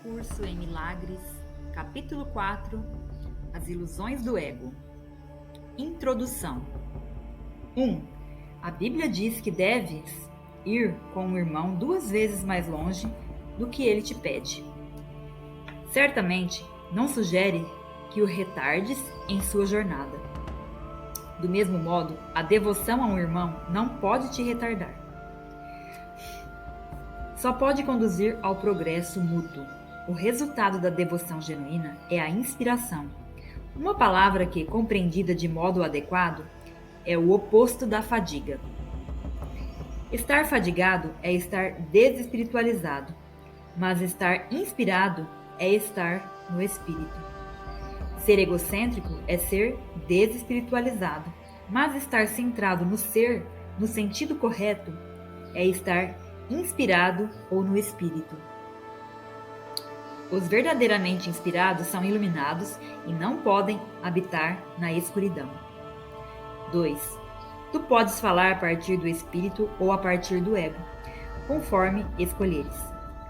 Curso em Milagres, capítulo 4, As ilusões do ego. Introdução. 1. A Bíblia diz que deves ir com o irmão 2 vezes mais longe do que ele te pede. Certamente não sugere que o retardes em sua jornada. Do mesmo modo, a devoção a um irmão não pode te retardar. Só pode conduzir ao progresso mútuo. O resultado da devoção genuína é a inspiração. Uma palavra que, compreendida de modo adequado, é o oposto da fadiga. Estar fadigado é estar desespiritualizado, mas estar inspirado é estar no espírito. Ser egocêntrico é ser desespiritualizado, mas estar centrado no ser, no sentido correto, é estar inspirado ou no espírito. Os verdadeiramente inspirados são iluminados e não podem habitar na escuridão. 2. Tu podes falar a partir do espírito ou a partir do ego, conforme escolheres.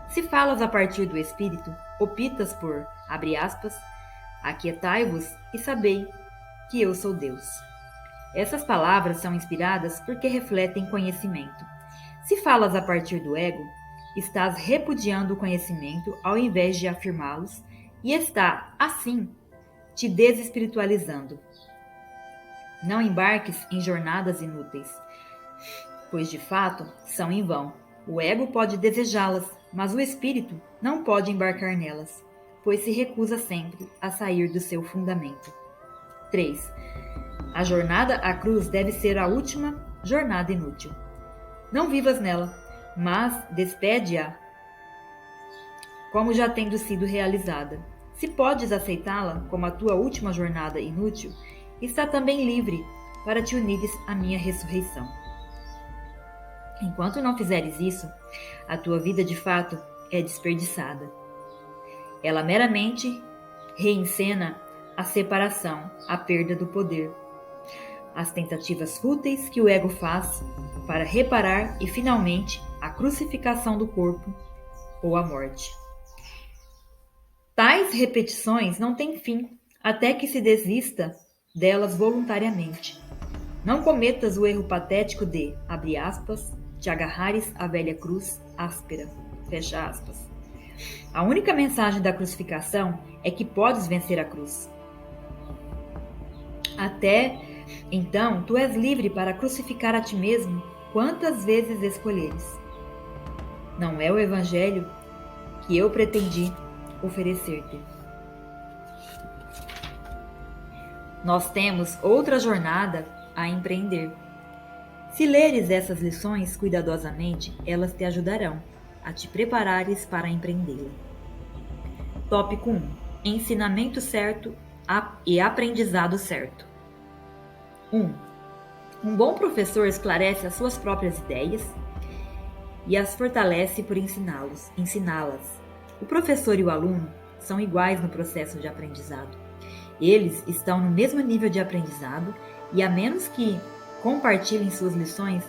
Se falas a partir do espírito, optas por, abre aspas, aquietai-vos e sabei que eu sou Deus. Essas palavras são inspiradas porque refletem conhecimento. Se falas a partir do ego, estás repudiando o conhecimento ao invés de afirmá-los e está, assim, te desespiritualizando. Não embarques em jornadas inúteis, pois de fato são em vão. O ego pode desejá-las, mas o espírito não pode embarcar nelas, pois se recusa sempre a sair do seu fundamento. 3. A jornada à cruz deve ser a última jornada inútil. Não vivas nela, mas despede-a como já tendo sido realizada. Se podes aceitá-la como a tua última jornada inútil, está também livre para te unires à minha ressurreição. Enquanto não fizeres isso, a tua vida de fato é desperdiçada. Ela meramente reencena a separação, a perda do poder, as tentativas fúteis que o ego faz para reparar e, finalmente, a crucificação do corpo ou a morte. Tais repetições não têm fim até que se desista delas voluntariamente. Não cometas o erro patético de, abre aspas, te agarrares à velha cruz áspera, fecha aspas. A única mensagem da crucificação é que podes vencer a cruz. Até então, tu és livre para crucificar a ti mesmo quantas vezes escolheres. Não é o evangelho que eu pretendi oferecer-te. Nós temos outra jornada a empreender. Se leres essas lições cuidadosamente, elas te ajudarão a te preparares para empreendê-la. Tópico 1. Ensinamento certo e aprendizado certo. 1. Um bom professor esclarece as suas próprias ideias e as fortalece por ensiná-las. O professor e o aluno são iguais no processo de aprendizado. Eles estão no mesmo nível de aprendizado e, a menos que compartilhem suas lições,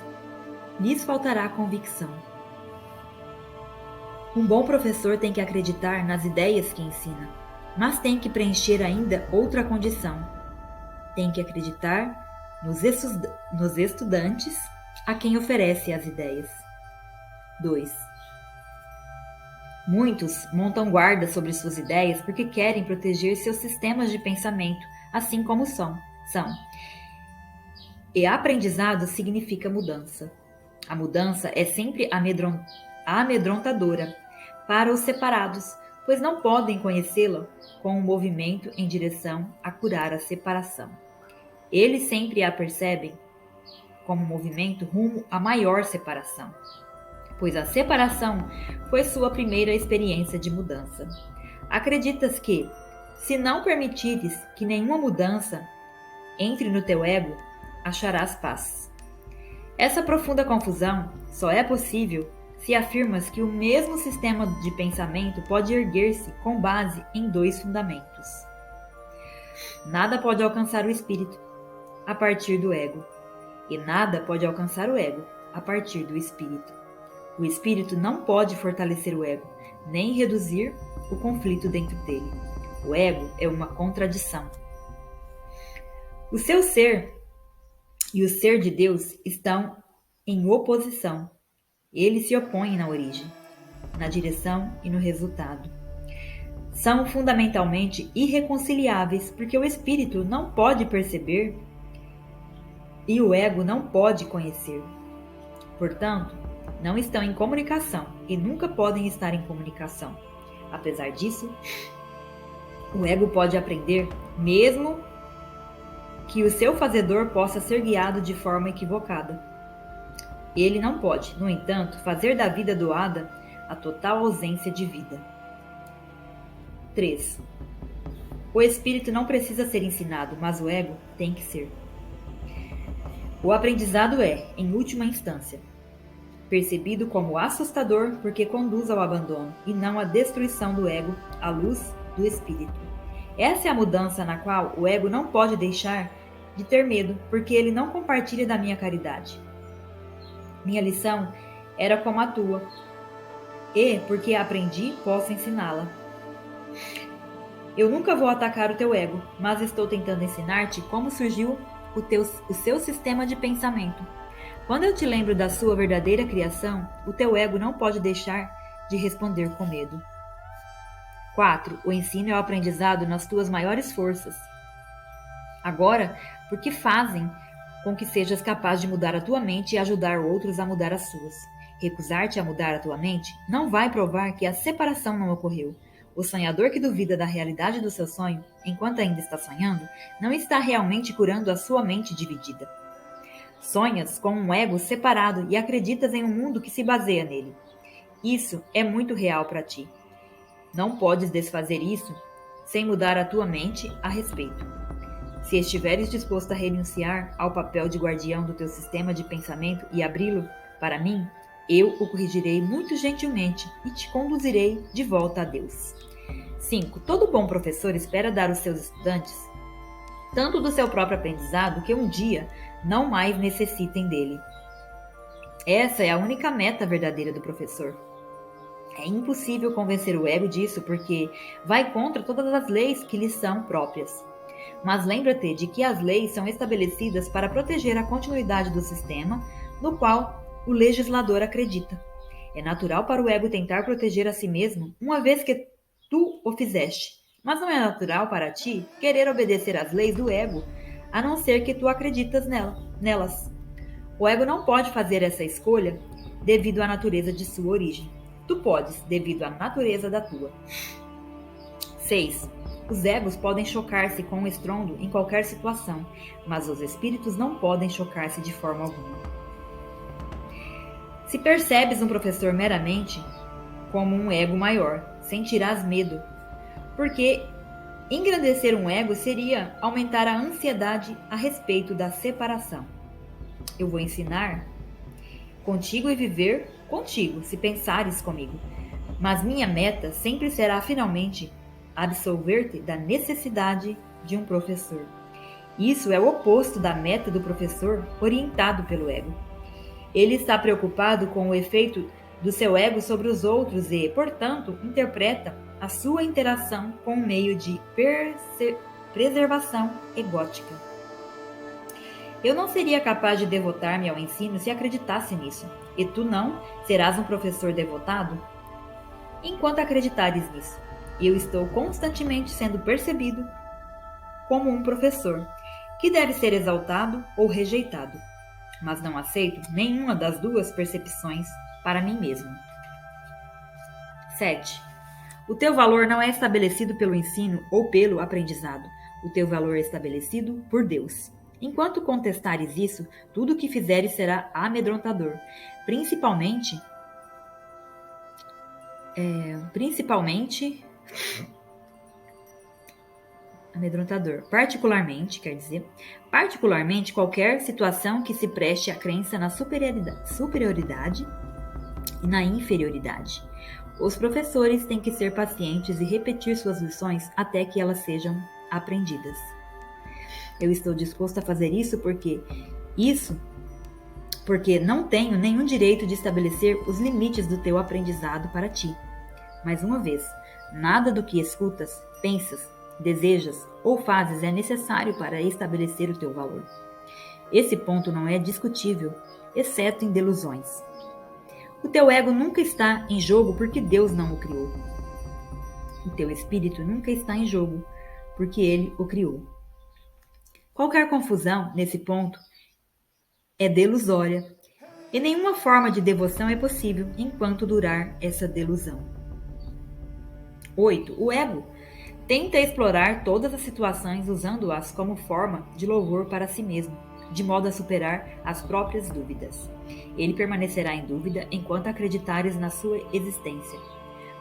lhes faltará a convicção. Um bom professor tem que acreditar nas ideias que ensina, mas tem que preencher ainda outra condição. Tem que acreditar nos estudantes a quem oferece as ideias. 2. Muitos montam guarda sobre suas ideias porque querem proteger seus sistemas de pensamento, assim como são. E aprendizado significa mudança. A mudança é sempre amedrontadora para os separados, pois não podem conhecê-la com um movimento em direção a curar a separação. Eles sempre a percebem como um movimento rumo à maior separação, pois a separação foi sua primeira experiência de mudança. Acreditas que, se não permitires que nenhuma mudança entre no teu ego, acharás paz. Essa profunda confusão só é possível se afirmas que o mesmo sistema de pensamento pode erguer-se com base em 2 fundamentos. Nada pode alcançar o espírito a partir do ego, e nada pode alcançar o ego a partir do espírito. O espírito não pode fortalecer o ego, nem reduzir o conflito dentro dele. O ego é uma contradição. O seu ser e o ser de Deus estão em oposição. Eles se opõem na origem, na direção e no resultado. São fundamentalmente irreconciliáveis, porque o espírito não pode perceber e o ego não pode conhecer. Portanto, não estão em comunicação e nunca podem estar em comunicação. Apesar disso, o ego pode aprender, mesmo que o seu fazedor possa ser guiado de forma equivocada. Ele não pode, no entanto, fazer da vida doada a total ausência de vida. 3. O espírito não precisa ser ensinado, mas o ego tem que ser. O aprendizado é, em última instância, percebido como assustador porque conduz ao abandono e não à destruição do ego à luz do espírito. Essa é a mudança na qual o ego não pode deixar de ter medo, porque ele não compartilha da minha caridade. Minha lição era como a tua, e, porque a aprendi, posso ensiná-la. Eu nunca vou atacar o teu ego, mas estou tentando ensinar-te como surgiu o seu sistema de pensamento. Quando eu te lembro da sua verdadeira criação, o teu ego não pode deixar de responder com medo. 4. O ensino é o aprendizado nas tuas maiores forças. Agora, porque fazem com que sejas capaz de mudar a tua mente e ajudar outros a mudar as suas. Recusar-te a mudar a tua mente não vai provar que a separação não ocorreu. O sonhador que duvida da realidade do seu sonho, enquanto ainda está sonhando, não está realmente curando a sua mente dividida. Sonhas com um ego separado e acreditas em um mundo que se baseia nele. Isso é muito real para ti. Não podes desfazer isso sem mudar a tua mente a respeito. Se estiveres disposto a renunciar ao papel de guardião do teu sistema de pensamento e abri-lo para mim, eu o corrigirei muito gentilmente e te conduzirei de volta a Deus. 5. Todo bom professor espera dar aos seus estudantes tanto do seu próprio aprendizado que um dia não mais necessitem dele. Essa é a única meta verdadeira do professor. É impossível convencer o ego disso porque vai contra todas as leis que lhe são próprias. Mas lembra-te de que as leis são estabelecidas para proteger a continuidade do sistema no qual o legislador acredita. É natural para o ego tentar proteger a si mesmo, uma vez que tu o fizeste. Mas não é natural para ti querer obedecer às leis do ego, a não ser que tu acreditas nelas. O ego não pode fazer essa escolha devido à natureza de sua origem. Tu podes, devido à natureza da tua. 6. Os egos podem chocar-se com o estrondo em qualquer situação, mas os espíritos não podem chocar-se de forma alguma. Se percebes um professor meramente como um ego maior, sentirás medo, porque engrandecer um ego seria aumentar a ansiedade a respeito da separação. Eu vou ensinar contigo e viver contigo, se pensares comigo, mas minha meta sempre será finalmente absolver-te da necessidade de um professor. Isso é o oposto da meta do professor orientado pelo ego. Ele está preocupado com o efeito do seu ego sobre os outros e, portanto, interpreta a sua interação com um meio de preservação egótica. Eu não seria capaz de devotar-me ao ensino se acreditasse nisso, e tu não serás um professor devotado? Enquanto acreditares nisso, eu estou constantemente sendo percebido como um professor, que deve ser exaltado ou rejeitado, mas não aceito nenhuma das duas percepções para mim mesmo. 7. O teu valor não é estabelecido pelo ensino ou pelo aprendizado. O teu valor é estabelecido por Deus. Enquanto contestares isso, tudo o que fizeres particularmente qualquer situação que se preste à crença na superioridade e na inferioridade. Os professores têm que ser pacientes e repetir suas lições até que elas sejam aprendidas. Eu estou disposto a fazer isso porque não tenho nenhum direito de estabelecer os limites do teu aprendizado para ti. Mais uma vez, Nada do que escutas, pensas, desejas ou fazes é necessário para estabelecer o teu valor. Esse ponto não é discutível, exceto em delusões. O teu ego nunca está em jogo porque Deus não o criou. O teu espírito nunca está em jogo porque Ele o criou. Qualquer confusão nesse ponto é delusória e nenhuma forma de devoção é possível enquanto durar essa delusão. 8. O ego tenta explorar todas as situações usando-as como forma de louvor para si mesmo, de modo a superar as próprias dúvidas. Ele permanecerá em dúvida enquanto acreditares na sua existência.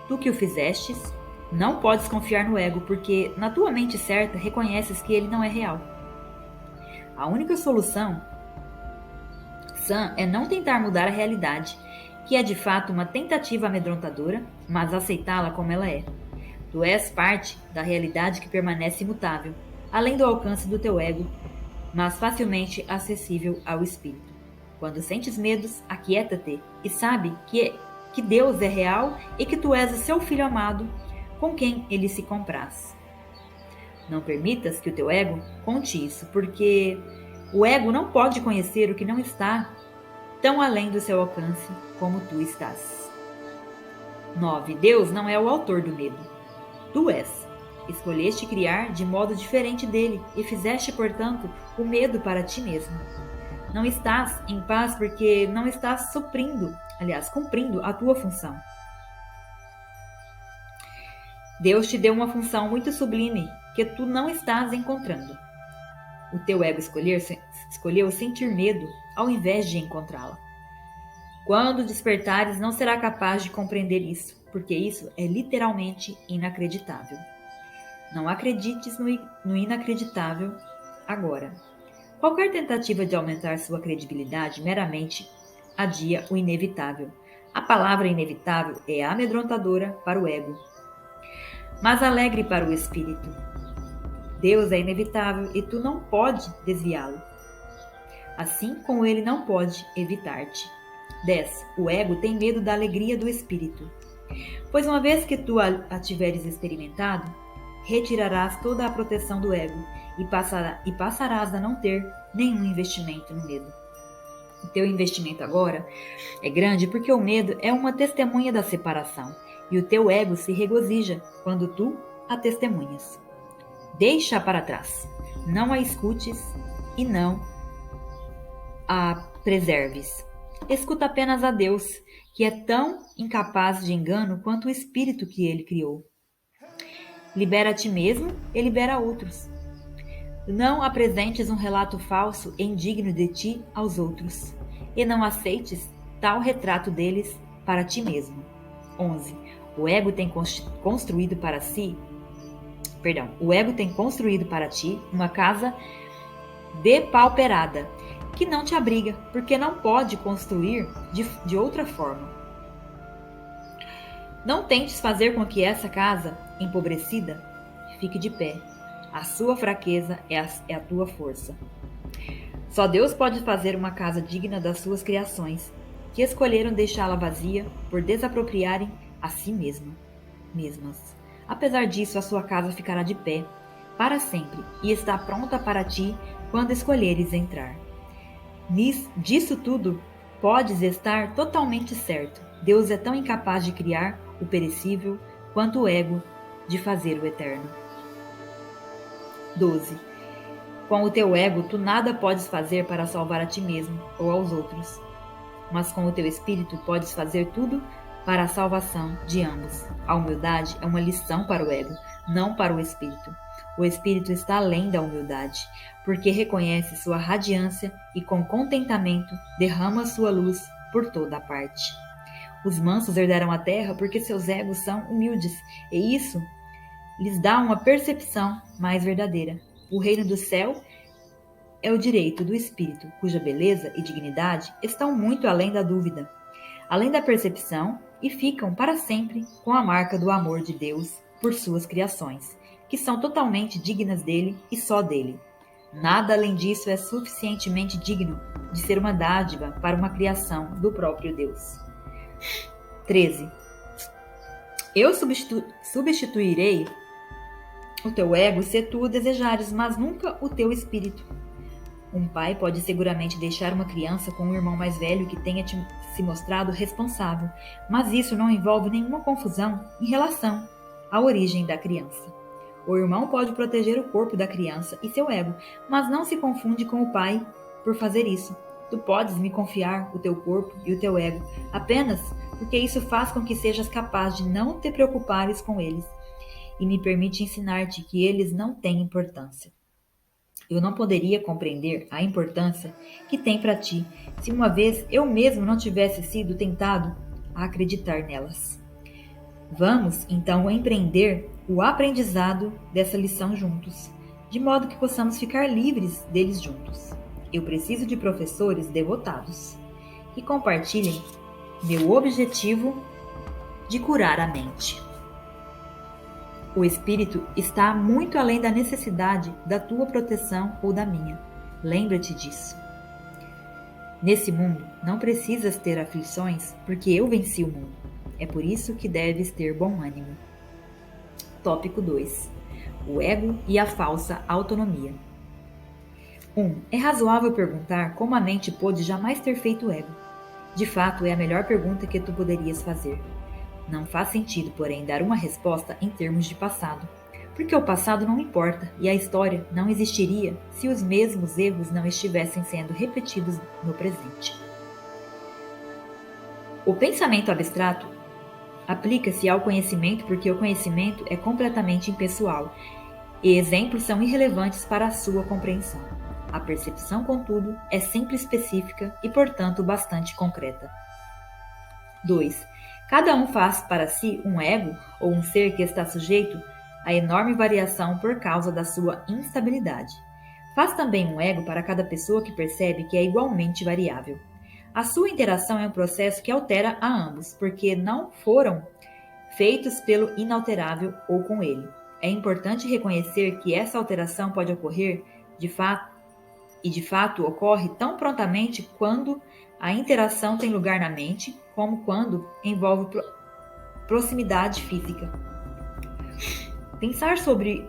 Tu que o fizestes, não podes confiar no ego, porque na tua mente certa reconheces que ele não é real. A única solução sã é não tentar mudar a realidade, que é de fato uma tentativa amedrontadora, mas aceitá-la como ela é. Tu és parte da realidade que permanece imutável, além do alcance do teu ego, mas facilmente acessível ao espírito. Quando sentes medos, aquieta-te e sabe que Deus é real e que tu és o seu filho amado, com quem ele se compraz. Não permitas que o teu ego conte isso, porque o ego não pode conhecer o que não está tão além do seu alcance como tu estás. 9. Deus não é o autor do medo. Tu és. Escolheste criar de modo diferente dele e fizeste, portanto, o medo para ti mesmo. Não estás em paz porque não estás cumprindo a tua função. Deus te deu uma função muito sublime que tu não estás encontrando. O teu ego escolheu sentir medo ao invés de encontrá-la. Quando despertares, não será capaz de compreender isso, porque isso é literalmente inacreditável. Não acredites no inacreditável agora. Qualquer tentativa de aumentar sua credibilidade meramente adia o inevitável. A palavra inevitável é amedrontadora para o ego, mas alegre para o espírito. Deus é inevitável e tu não pode desviá-lo, assim como ele não pode evitar-te. 10. O ego tem medo da alegria do espírito, pois uma vez que tu a tiveres experimentado, retirarás toda a proteção do ego e passarás a não ter nenhum investimento no medo. O teu investimento agora é grande porque o medo é uma testemunha da separação e o teu ego se regozija quando tu a testemunhas. Deixa-a para trás, não a escutes e não a preserves. Escuta apenas a Deus, que é tão incapaz de engano quanto o espírito que ele criou. Libera a ti mesmo e libera outros. Não apresentes um relato falso e indigno de ti aos outros, e não aceites tal retrato deles para ti mesmo. 11. O ego tem construído para ti uma casa depauperada, que não te abriga, porque não pode construir de outra forma. Não tentes fazer com que essa casa empobrecida fique de pé. A sua fraqueza é a tua força. Só Deus pode fazer uma casa digna das suas criações, que escolheram deixá-la vazia por desapropriarem a si mesmas. Apesar disso, a sua casa ficará de pé para sempre e está pronta para ti quando escolheres entrar. Disso tudo podes estar totalmente certo. Deus é tão incapaz de criar o perecível quanto o ego de fazer o eterno. 12. Com o teu ego, tu nada podes fazer para salvar a ti mesmo ou aos outros, mas com o teu espírito podes fazer tudo para a salvação de ambos. A humildade é uma lição para o ego, não para o espírito. O espírito está além da humildade, porque reconhece sua radiância e com contentamento derrama sua luz por toda a parte. Os mansos herdarão a terra porque seus egos são humildes, e isso lhes dá uma percepção mais verdadeira. O reino do céu é o direito do espírito, cuja beleza e dignidade estão muito além da dúvida, além da percepção, e ficam para sempre com a marca do amor de Deus por suas criações, que são totalmente dignas dele e só dele. Nada além disso é suficientemente digno de ser uma dádiva para uma criação do próprio Deus. 13. Eu substituirei o teu ego se tu o desejares, mas nunca o teu espírito. Um pai pode seguramente deixar uma criança com um irmão mais velho que tenha se mostrado responsável, mas isso não envolve nenhuma confusão em relação à origem da criança. O irmão pode proteger o corpo da criança e seu ego, mas não se confunde com o pai por fazer isso. Tu podes me confiar o teu corpo e o teu ego, apenas porque isso faz com que sejas capaz de não te preocupares com eles e me permite ensinar-te que eles não têm importância. Eu não poderia compreender a importância que tem para ti se uma vez eu mesmo não tivesse sido tentado a acreditar nelas. Vamos, então, empreender o aprendizado dessa lição juntos, de modo que possamos ficar livres deles juntos. Eu preciso de professores devotados que compartilhem meu objetivo de curar a mente. O espírito está muito além da necessidade da tua proteção ou da minha. Lembra-te disso. Nesse mundo, não precisas ter aflições, porque eu venci o mundo. É por isso que deves ter bom ânimo. Tópico 2. O ego e a falsa autonomia. 1. É razoável perguntar como a mente pôde jamais ter feito ego. De fato, é a melhor pergunta que tu poderias fazer. Não faz sentido, porém, dar uma resposta em termos de passado, porque o passado não importa e a história não existiria se os mesmos erros não estivessem sendo repetidos no presente. O pensamento abstrato aplica-se ao conhecimento porque o conhecimento é completamente impessoal e exemplos são irrelevantes para a sua compreensão. A percepção, contudo, é sempre específica e, portanto, bastante concreta. 2. Cada um faz para si um ego ou um ser que está sujeito a enorme variação por causa da sua instabilidade. Faz também um ego para cada pessoa que percebe que é igualmente variável. A sua interação é um processo que altera a ambos, porque não foram feitos pelo inalterável ou com ele. É importante reconhecer que essa alteração pode ocorrer de fato ocorre tão prontamente quando a interação tem lugar na mente, como quando envolve proximidade física. Pensar sobre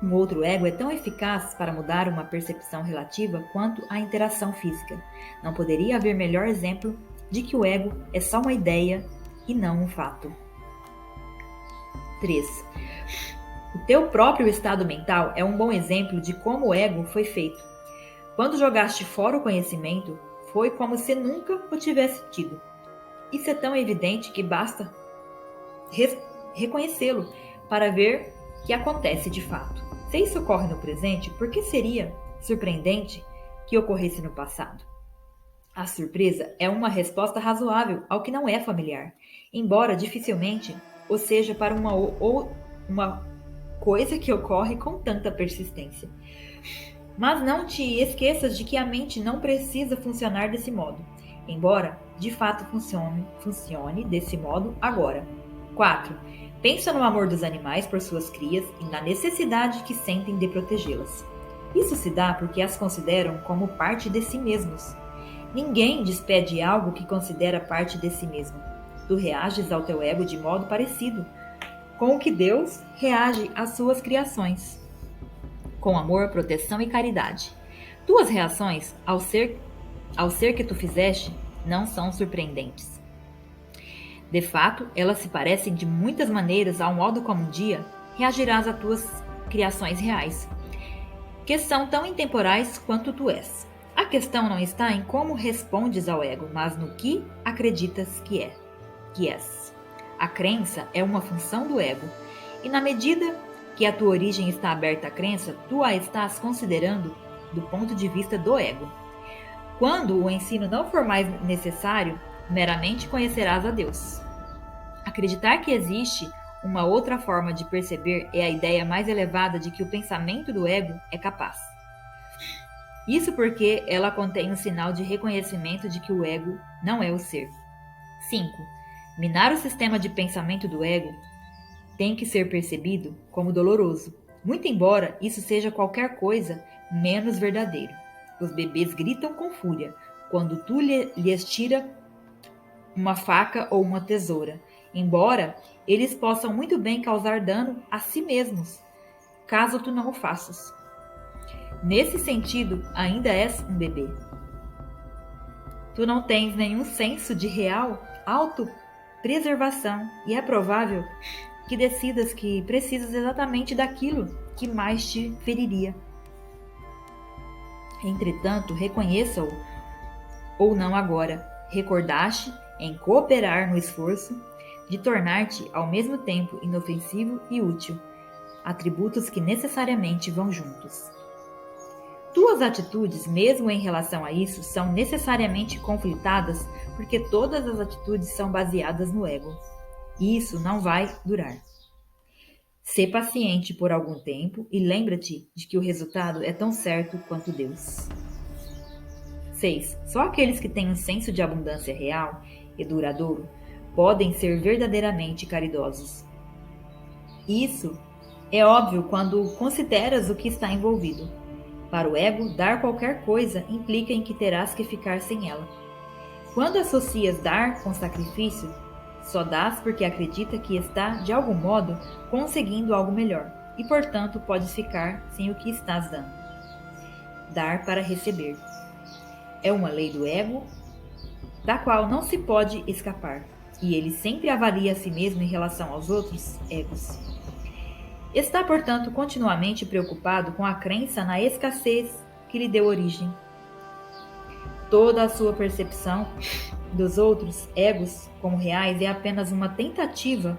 um outro ego é tão eficaz para mudar uma percepção relativa quanto a interação física. Não poderia haver melhor exemplo de que o ego é só uma ideia e não um fato. 3. O teu próprio estado mental é um bom exemplo de como o ego foi feito. Quando jogaste fora o conhecimento, foi como se nunca o tivesse tido. Isso é tão evidente que basta reconhecê-lo para ver que acontece de fato. Se isso ocorre no presente, por que seria surpreendente que ocorresse no passado? A surpresa é uma resposta razoável ao que não é familiar, embora dificilmente o seja para uma coisa que ocorre com tanta persistência. Mas não te esqueças de que a mente não precisa funcionar desse modo, embora de fato funcione desse modo agora. 4. Pensa no amor dos animais por suas crias e na necessidade que sentem de protegê-las. Isso se dá porque as consideram como parte de si mesmos. Ninguém despede algo que considera parte de si mesmo. Tu reages ao teu ego de modo parecido com o que Deus reage às suas criações, com amor, proteção e caridade. Tuas reações ao ser que tu fizeste não são surpreendentes. De fato, elas se parecem de muitas maneiras ao modo como um dia reagirás às tuas criações reais, que são tão intemporais quanto tu és. A questão não está em como respondes ao ego, mas no que acreditas que és. A crença é uma função do ego, e na medida que a tua origem está aberta à crença, tu a estás considerando do ponto de vista do ego. Quando o ensino não for mais necessário, meramente conhecerás a Deus. Acreditar que existe uma outra forma de perceber é a ideia mais elevada de que o pensamento do ego é capaz. Isso porque ela contém um sinal de reconhecimento de que o ego não é o ser. 5. Minar o sistema de pensamento do ego tem que ser percebido como doloroso, muito embora isso seja qualquer coisa menos verdadeiro. Os bebês gritam com fúria quando tu lhes tira uma faca ou uma tesoura, embora eles possam muito bem causar dano a si mesmos, caso tu não o faças. Nesse sentido, ainda és um bebê. Tu não tens nenhum senso de real autopreservação e é provável que decidas que precisas exatamente daquilo que mais te feriria. Entretanto, reconheça-o ou não agora, recordaste em cooperar no esforço de tornar-te ao mesmo tempo inofensivo e útil, atributos que necessariamente vão juntos. Tuas atitudes, mesmo em relação a isso, são necessariamente conflitadas porque todas as atitudes são baseadas no ego. E isso não vai durar. Sê paciente por algum tempo e lembra-te de que o resultado é tão certo quanto Deus. 6. Só aqueles que têm um senso de abundância real e duradouro podem ser verdadeiramente caridosos. Isso é óbvio quando consideras o que está envolvido. Para o ego, dar qualquer coisa implica em que terás que ficar sem ela. Quando associas dar com sacrifício, só dás porque acredita que está, de algum modo, conseguindo algo melhor, e portanto podes ficar sem o que estás dando. Dar para receber. É uma lei do ego, da qual não se pode escapar, e ele sempre avalia a si mesmo em relação aos outros egos. Está, portanto, continuamente preocupado com a crença na escassez que lhe deu origem. Toda a sua percepção dos outros egos como reais é apenas uma tentativa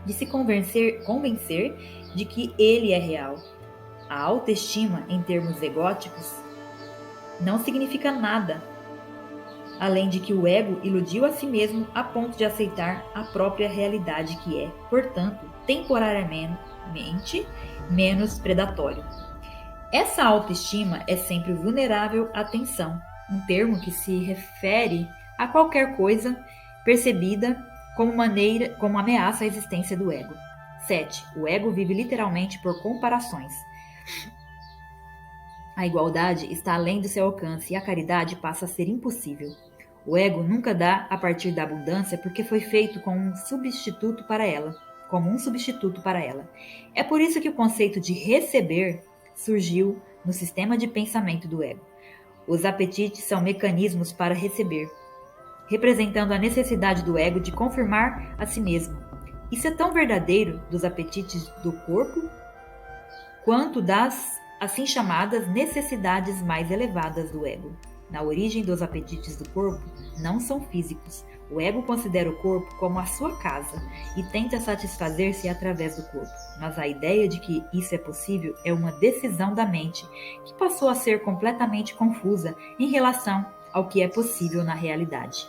de se convencer de que ele é real. A autoestima, em termos egóticos, não significa nada, além de que o ego iludiu a si mesmo a ponto de aceitar a própria realidade que é, portanto, temporariamente menos predatório. Essa autoestima é sempre vulnerável à tensão, um termo que se refere a qualquer coisa percebida como ameaça à existência do ego. 7. O ego vive literalmente por comparações. A igualdade está além do seu alcance e a caridade passa a ser impossível. O ego nunca dá a partir da abundância porque foi feito como um substituto para ela. É por isso que o conceito de receber surgiu no sistema de pensamento do ego. Os apetites são mecanismos para receber, representando a necessidade do ego de confirmar a si mesmo. Isso é tão verdadeiro dos apetites do corpo quanto das assim chamadas necessidades mais elevadas do ego. Na origem dos apetites do corpo, não são físicos. O ego considera o corpo como a sua casa e tenta satisfazer-se através do corpo. Mas a ideia de que isso é possível é uma decisão da mente que passou a ser completamente confusa em relação ao que é possível na realidade.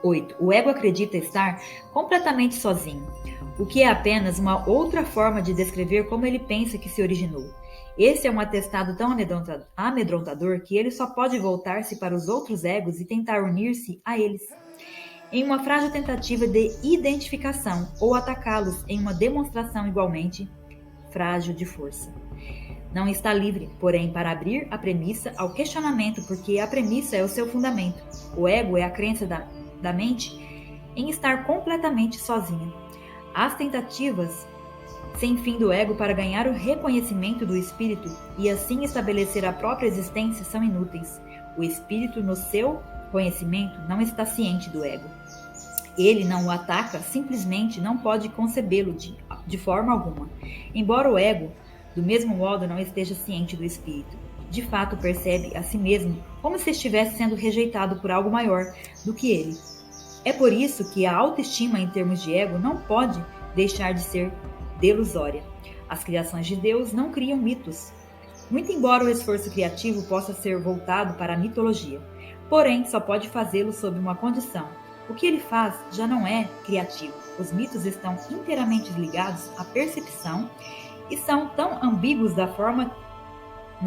8. O ego acredita estar completamente sozinho, o que é apenas uma outra forma de descrever como ele pensa que se originou. Esse é um atestado tão amedrontador que ele só pode voltar-se para os outros egos e tentar unir-se a eles, em uma frágil tentativa de identificação, ou atacá-los em uma demonstração igualmente frágil de força. Não está livre, porém, para abrir a premissa ao questionamento, porque a premissa é o seu fundamento. O ego é a crença da mente em estar completamente sozinha. As tentativas sem fim do ego para ganhar o reconhecimento do espírito e assim estabelecer a própria existência são inúteis. O espírito, no seu conhecimento, não está ciente do ego. Ele não o ataca, simplesmente não pode concebê-lo de forma alguma. Embora o ego, do mesmo modo, não esteja ciente do espírito, de fato percebe a si mesmo como se estivesse sendo rejeitado por algo maior do que ele. É por isso que a autoestima em termos de ego não pode deixar de ser delusória. As criações de Deus não criam mitos, muito embora o esforço criativo possa ser voltado para a mitologia. Porém, só pode fazê-lo sob uma condição. O que ele faz já não é criativo. Os mitos estão inteiramente ligados à percepção e são tão ambíguos na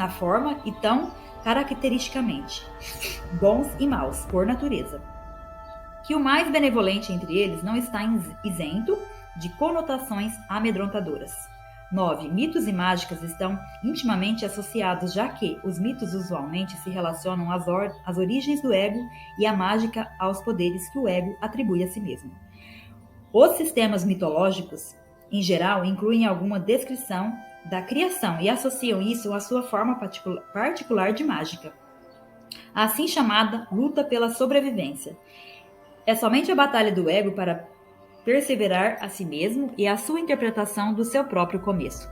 forma e tão caracteristicamente bons e maus por natureza, que o mais benevolente entre eles não está isento de conotações amedrontadoras. 9. Mitos e mágicas estão intimamente associados, já que os mitos usualmente se relacionam às origens do ego e a mágica aos poderes que o ego atribui a si mesmo. Os sistemas mitológicos, em geral, incluem alguma descrição da criação e associam isso à sua forma particular de mágica, a assim chamada luta pela sobrevivência. É somente a batalha do ego para perseverar a si mesmo e a sua interpretação do seu próprio começo.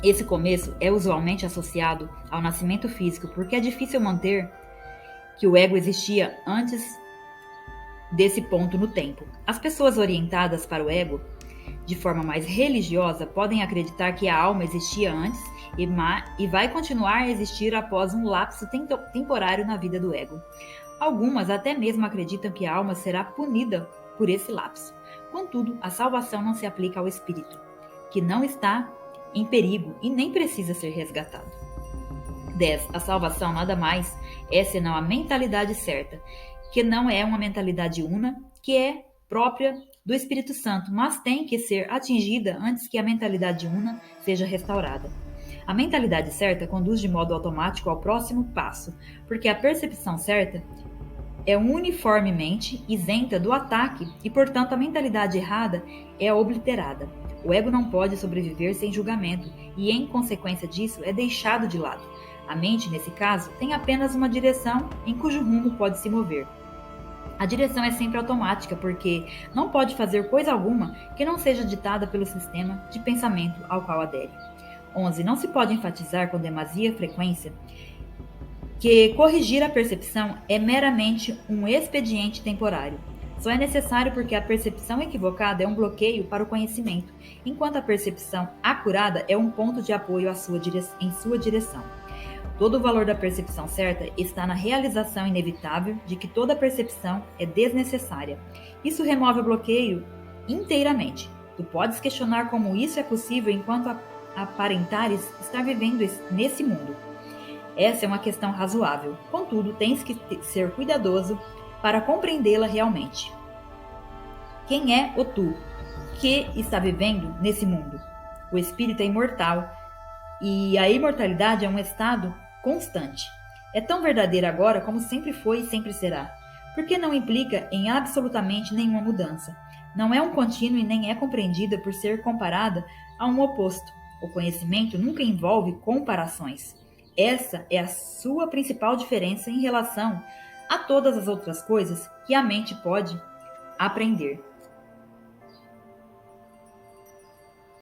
Esse começo é usualmente associado ao nascimento físico, porque é difícil manter que o ego existia antes desse ponto no tempo. As pessoas orientadas para o ego de forma mais religiosa podem acreditar que a alma existia antes e vai continuar a existir após um lapso temporário na vida do ego. Algumas até mesmo acreditam que a alma será punida por esse lapso. Contudo, a salvação não se aplica ao espírito, que não está em perigo e nem precisa ser resgatado. 10. A salvação nada mais é senão a mentalidade certa, que não é uma mentalidade una, que é própria do Espírito Santo, mas tem que ser atingida antes que a mentalidade una seja restaurada. A mentalidade certa conduz de modo automático ao próximo passo, porque a percepção certa é uniformemente isenta do ataque e, portanto, a mentalidade errada é obliterada. O ego não pode sobreviver sem julgamento e, em consequência disso, é deixado de lado. A mente, nesse caso, tem apenas uma direção em cujo rumo pode se mover. A direção é sempre automática, porque não pode fazer coisa alguma que não seja ditada pelo sistema de pensamento ao qual adere. 11. Não se pode enfatizar com demasia frequência que corrigir a percepção é meramente um expediente temporário. Só é necessário porque a percepção equivocada é um bloqueio para o conhecimento, enquanto a percepção acurada é um ponto de apoio em sua direção. Todo o valor da percepção certa está na realização inevitável de que toda percepção é desnecessária. Isso remove o bloqueio inteiramente. Tu podes questionar como isso é possível enquanto aparentares estar vivendo nesse mundo. Essa é uma questão razoável. Contudo, tens que ser cuidadoso para compreendê-la realmente. Quem é o tu que está vivendo nesse mundo? O espírito é imortal e a imortalidade é um estado constante. É tão verdadeira agora como sempre foi e sempre será, porque não implica em absolutamente nenhuma mudança. Não é um contínuo e nem é compreendida por ser comparada a um oposto. O conhecimento nunca envolve comparações. Essa é a sua principal diferença em relação a todas as outras coisas que a mente pode aprender.